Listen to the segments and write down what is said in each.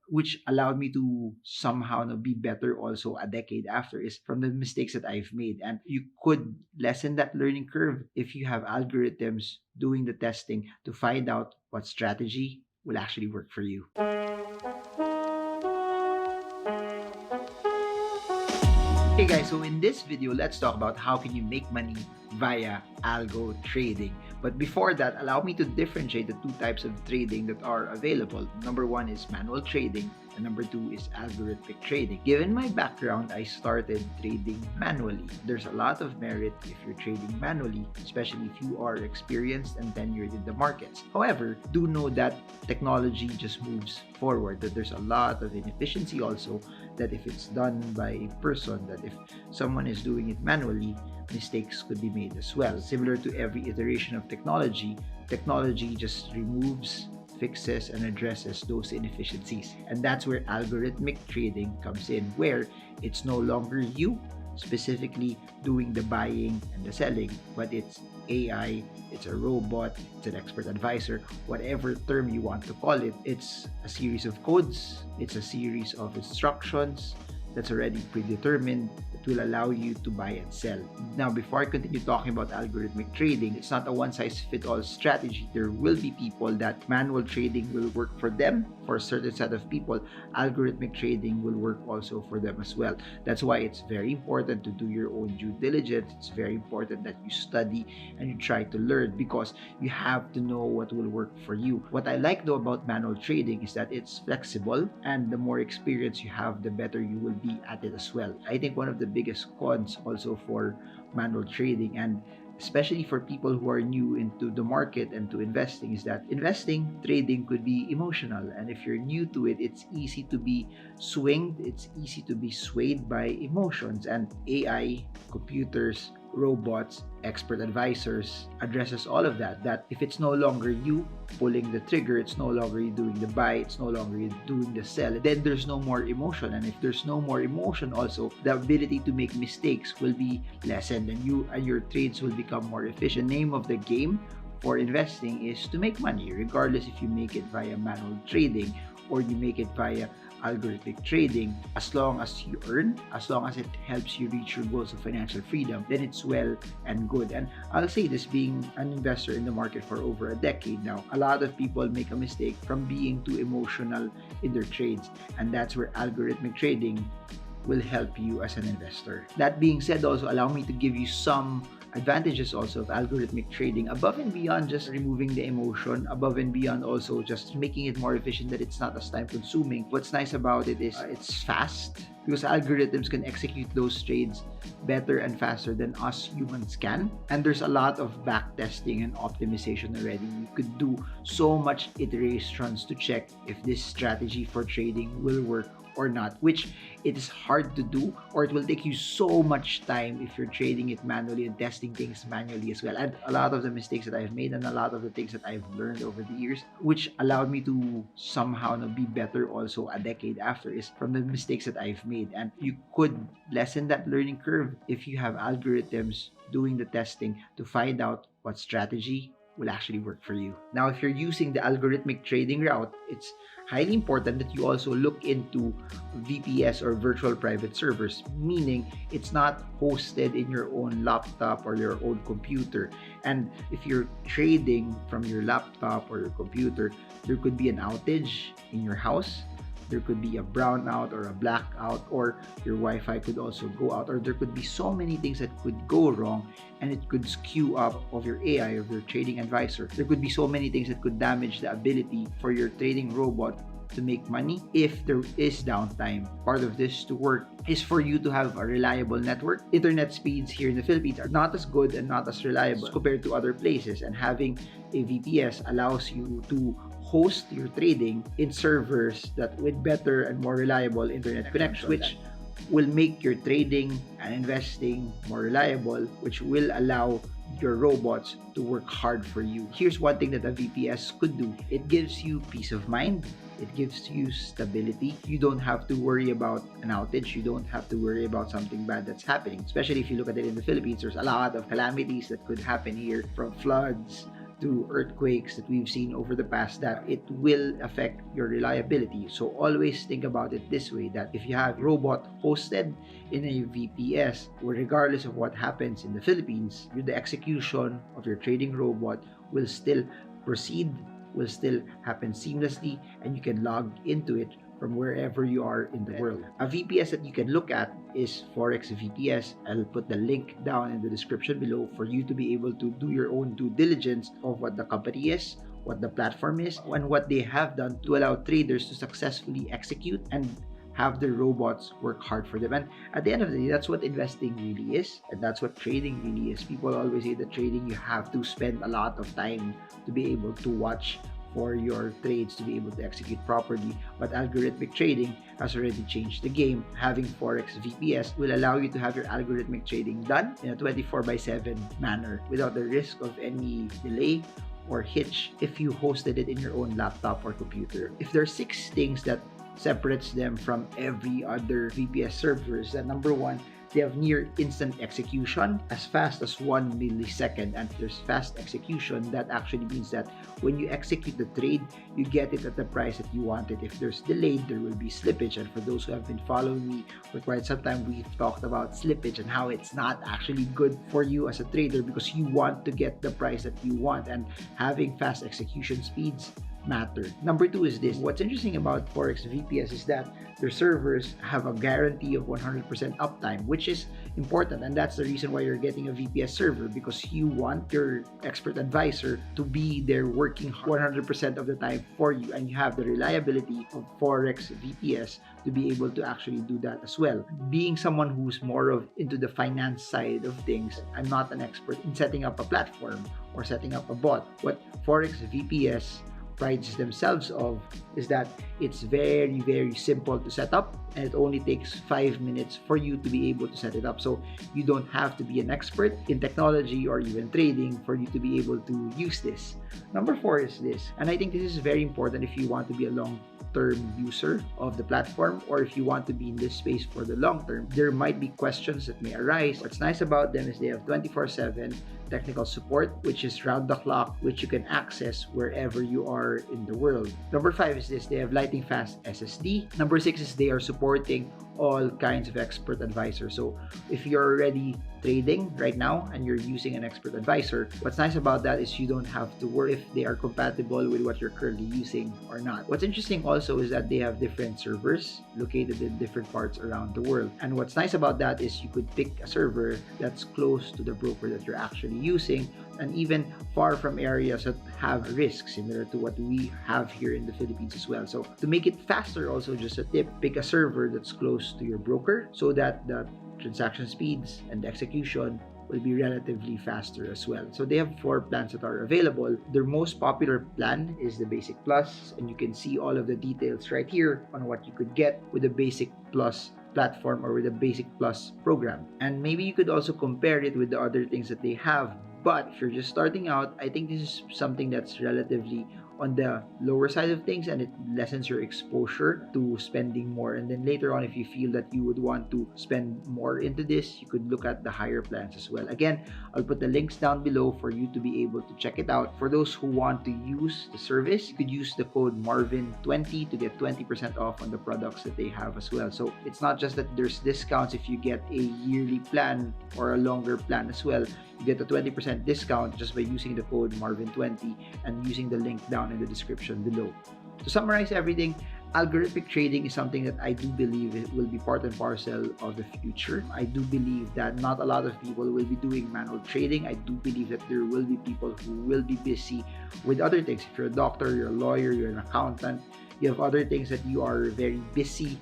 which allowed me to somehow be better also a decade after, is from the mistakes that I've made. And you could lessen that learning curve if you have algorithms doing the testing to find out what strategy will actually work for you. Hey guys, so in this video, let's talk about how can you make money via algo trading. But before that, allow me to differentiate the two types of trading that are available. Number one is manual trading, and number two is algorithmic trading. Given my background, I started trading manually. There's a lot of merit if you're trading manually, especially if you are experienced and tenured in the markets. However, do know that technology just moves forward, that there's a lot of inefficiency also, that if it's done by a person, that if someone is doing it manually, mistakes could be made as well. Similar to every iteration of technology just removes, fixes, and addresses those inefficiencies. And that's where algorithmic trading comes in, where it's no longer you specifically doing the buying and the selling, but it's AI, it's a robot, it's an expert advisor, whatever term you want to call it. It's a series of codes, it's a series of instructions that's already predetermined that will allow you to buy and sell. Now, before I continue talking about algorithmic trading, it's not a one-size-fits-all strategy. There will be people that manual trading will work for them. For a certain set of people, algorithmic trading will work also for them as well. That's why it's very important to do your own due diligence. It's very important that you study and you try to learn, because you have to know what will work for you. What I like though about manual trading is that it's flexible, and the more experience you have, the better you will be at it as well. I think one of the biggest cons also for manual trading, and especially for people who are new into the market and to investing, is that trading could be emotional. And if you're new to it, it's easy to be swinged, it's easy to be swayed by emotions. And AI, computers, robots, expert advisors addresses all of that. That if it's no longer you pulling the trigger, it's no longer you doing the buy, it's no longer you doing the sell, then there's no more emotion. And if there's no more emotion also, the ability to make mistakes will be lessened, and your trades will become more efficient. The name of the game for investing is to make money, regardless if you make it via manual trading or you make it via algorithmic trading. As long as you earn, as long as it helps you reach your goals of financial freedom, then it's well and good. And I'll say this, being an investor in the market for over a decade now, a lot of people make a mistake from being too emotional in their trades, and that's where algorithmic trading will help you as an investor. That being said, also allow me to give you some advantages also of algorithmic trading, above and beyond just removing the emotion, above and beyond also just making it more efficient, that it's not as time consuming. What's nice about it is it's fast, because algorithms can execute those trades better and faster than us humans can. And there's a lot of back testing and optimization already. You could do so much iterations to check if this strategy for trading will work or not, which it is hard to do, or it will take you so much time if you're trading it manually and testing things manually as well. And a lot of the mistakes that I've made and a lot of the things that I've learned over the years, which allowed me to somehow be better also a decade after, is from the mistakes that I've made. And you could lessen that learning curve if you have algorithms doing the testing to find out what strategy will actually work for you. Now, if you're using the algorithmic trading route, it's highly important that you also look into VPS, or virtual private servers, meaning it's not hosted in your own laptop or your own computer. And if you're trading from your laptop or your computer, there could be an outage in your house, there could be a brownout or a blackout, or your Wi-Fi could also go out, or there could be so many things that could go wrong, and it could skew up of your AI, of your trading advisor. There could be so many things that could damage the ability for your trading robot to make money if there is downtime. Part of this to work is for you to have a reliable network. Internet speeds here in the Philippines are not as good and not as reliable compared to other places, and having a VPS allows you to host your trading in servers that with better and more reliable internet connections, which will make your trading and investing more reliable, which will allow your robots to work hard for you. Here's one thing that a VPS could do. It gives you peace of mind. It gives you stability. You don't have to worry about an outage. You don't have to worry about something bad that's happening. Especially if you look at it in the Philippines, there's a lot of calamities that could happen here, from floods to earthquakes that we've seen over the past, that it will affect your reliability. So always think about it this way, that if you have robot hosted in a VPS, where regardless of what happens in the Philippines, the execution of your trading robot will still proceed, will still happen seamlessly, and you can log into it from wherever you are in the world. A VPS that you can look at is Forex VPS. I'll put the link down in the description below for you to be able to do your own due diligence of what the company is, what the platform is, and what they have done to allow traders to successfully execute and have their robots work hard for them. And at the end of the day, that's what investing really is, and that's what trading really is. People always say that trading, you have to spend a lot of time to be able to watch for your trades to be able to execute properly. But algorithmic trading has already changed the game. Having Forex VPS will allow you to have your algorithmic trading done in a 24/7 manner without the risk of any delay or hitch if you hosted it in your own laptop or computer. If there are 6 things that separates them from every other VPS servers, that number 1, they have near instant execution, as fast as 1 millisecond. And if there's fast execution, that actually means that when you execute the trade, you get it at the price that you want it. If there's delayed, there will be slippage. And for those who have been following me for quite some time, we've talked about slippage and how it's not actually good for you as a trader, because you want to get the price that you want, and having fast execution speeds matter. Number 2 is this. What's interesting about Forex VPS is that their servers have a guarantee of 100% uptime, which is important, and that's the reason why you're getting a VPS server, because you want your expert advisor to be there working 100% of the time for you, and you have the reliability of Forex VPS to be able to actually do that as well. Being someone who's more of into the finance side of things, I'm not an expert in setting up a platform or setting up a bot. What Forex VPS prides themselves of is that it's very, very simple to set up, and it only takes 5 minutes for you to be able to set it up. So you don't have to be an expert in technology or even trading for you to be able to use this. Number 4 is this, and I think this is very important if you want to be a long-term user of the platform, or if you want to be in this space for the long term. There might be questions that may arise. What's nice about them is they have 24/7 technical support, which is round the clock, which you can access wherever you are in the world. Number 5 is this, they have lightning fast SSD. Number 6 is they are supporting all kinds of expert advisors. So if you're already trading right now and you're using an expert advisor, what's nice about that is you don't have to worry if they are compatible with what you're currently using or not. What's interesting also is that they have different servers located in different parts around the world. And what's nice about that is you could pick a server that's close to the broker that you're actually using, and even far from areas that have risks similar to what we have here in the Philippines as well. So to make it faster, also just a tip, pick a server that's close to your broker so that the transaction speeds and the execution will be relatively faster as well. So they have 4 plans that are available. Their most popular plan is the Basic Plus, and you can see all of the details right here on what you could get with the Basic Plus platform or with the Basic Plus program. And maybe you could also compare it with the other things that they have. But if you're just starting out, I think this is something that's relatively on the lower side of things, and it lessens your exposure to spending more. And then later on, if you feel that you would want to spend more into this, you could look at the higher plans as well. Again, I'll put the links down below for you to be able to check it out. For those who want to use the service, you could use the code Marvin20 to get 20% off on the products that they have as well. So it's not just that there's discounts if you get a yearly plan or a longer plan as well. You get a 20% discount just by using the code Marvin20 and using the link down in the description below. To summarize everything, algorithmic trading is something that I do believe it will be part and parcel of the future. I do believe that not a lot of people will be doing manual trading. I do believe that there will be people who will be busy with other things. If you're a doctor, you're a lawyer, you're an accountant, you have other things that you are very busy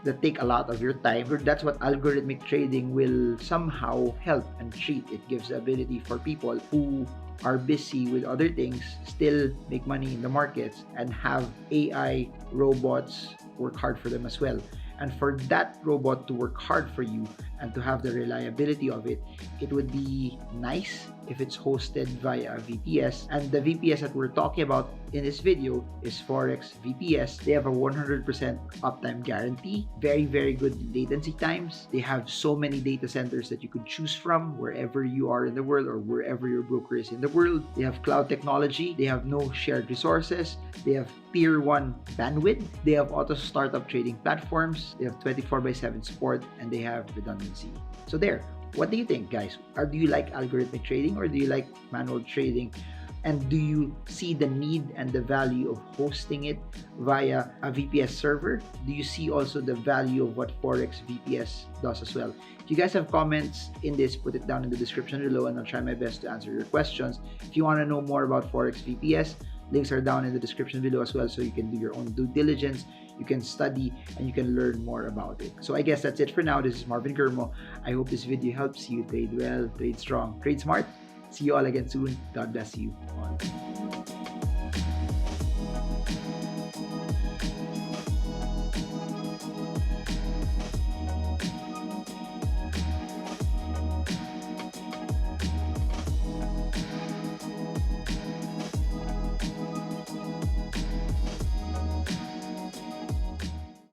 that take a lot of your time. That's what algorithmic trading will somehow help and treat. It gives the ability for people who are busy with other things still make money in the markets and have AI robots work hard for them as well. And for that robot to work hard for you and to have the reliability of it, it would be nice if it's hosted via a VPS. And the VPS that we're talking about in this video is Forex VPS. They have a 100% uptime guarantee, very, very good latency times. They have so many data centers that you could choose from wherever you are in the world or wherever your broker is in the world. They have cloud technology. They have no shared resources. They have tier 1 bandwidth. They have auto startup trading platforms. They have 24/7 support, and they have redundancy. So there. What do you think, guys? Or do you like algorithmic trading or do you like manual trading? And do you see the need and the value of hosting it via a VPS server? Do you see also the value of what Forex VPS does as well? If you guys have comments in this, put it down in the description below and I'll try my best to answer your questions. If you want to know more about Forex VPS, links are down in the description below as well, so you can do your own due diligence, you can study, and you can learn more about it. So I guess that's it for now. This is Marvin Germo. I hope this video helps you trade well, trade strong, trade smart. See you all again soon. God bless you all.